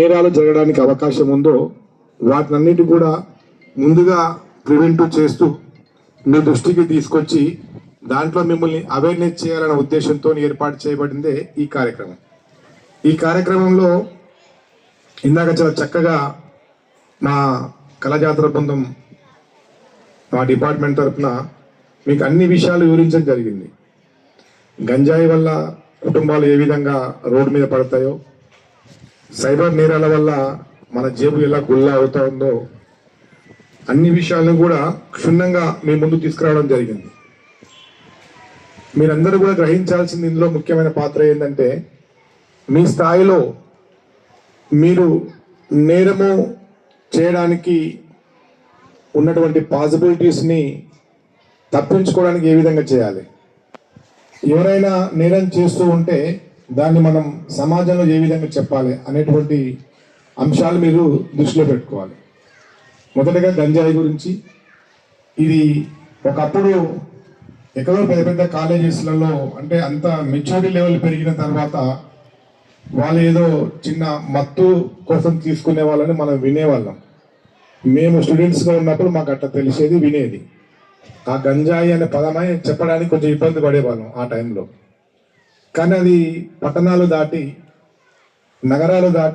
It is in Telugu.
నేరాలు జరగడానికి అవకాశం ఉందో వాటినన్నిటి కూడా ముందుగా ప్రివెంటివ్ చేస్తూ మీ దృష్టికి తీసుకొచ్చి దాంట్లో మిమ్మల్ని అవేర్నెస్ చేయాలనే ఉద్దేశంతో ఏర్పాటు చేయబడిందే ఈ కార్యక్రమం. ఈ కార్యక్రమంలో ఇందాక చాలా చక్కగా మా కళాజాతర బృందం మా డిపార్ట్మెంట్ తరఫున మీకు అన్ని విషయాలు వివరించడం జరిగింది. గంజాయి వల్ల కుటుంబాలు ఏ విధంగా రోడ్డు మీద పడతాయో, సైబర్ నేరాల వల్ల మన జేబు ఎలా గుల్లా అవుతా ఉందో, అన్ని విషయాలను కూడా క్షుణ్ణంగా మీ ముందు తీసుకురావడం జరిగింది. మీరందరూ కూడా గ్రహించాల్సింది ఇందులో ముఖ్యమైన పాత్ర ఏంటంటే, మీ స్థాయిలో మీరు నేరము చేయడానికి ఉన్నటువంటి పాసిబిలిటీస్ని తప్పించుకోవడానికి ఏ విధంగా చేయాలి, ఎవరైనా నేరం చేస్తూ ఉంటే దాన్ని మనం సమాజంలో ఏ విధంగా చెప్పాలి అనేటువంటి అంశాలు మీరు దృష్టిలో పెట్టుకోవాలి. మొదటగా గంజాయి గురించి, ఇది ఒకప్పుడు ఎక్కడో పెద్ద పెద్ద కాలేజెస్లలో అంటే అంత మెచ్యూరిటీ లెవెల్ పెరిగిన తర్వాత వాళ్ళు ఏదో చిన్న మత్తు కోసం తీసుకునే వాళ్ళని మనం వినేవాళ్ళం. మేము స్టూడెంట్స్గా ఉన్నప్పుడు మాకు అట్లా తెలిసేది, వినేది. ఆ గంజాయి అనే పదమై చెప్పడానికి కొంచెం ఇబ్బంది పడేవాళ్ళం ఆ టైంలో. కానీ అది పట్టణాలు దాటి, నగరాలు దాటి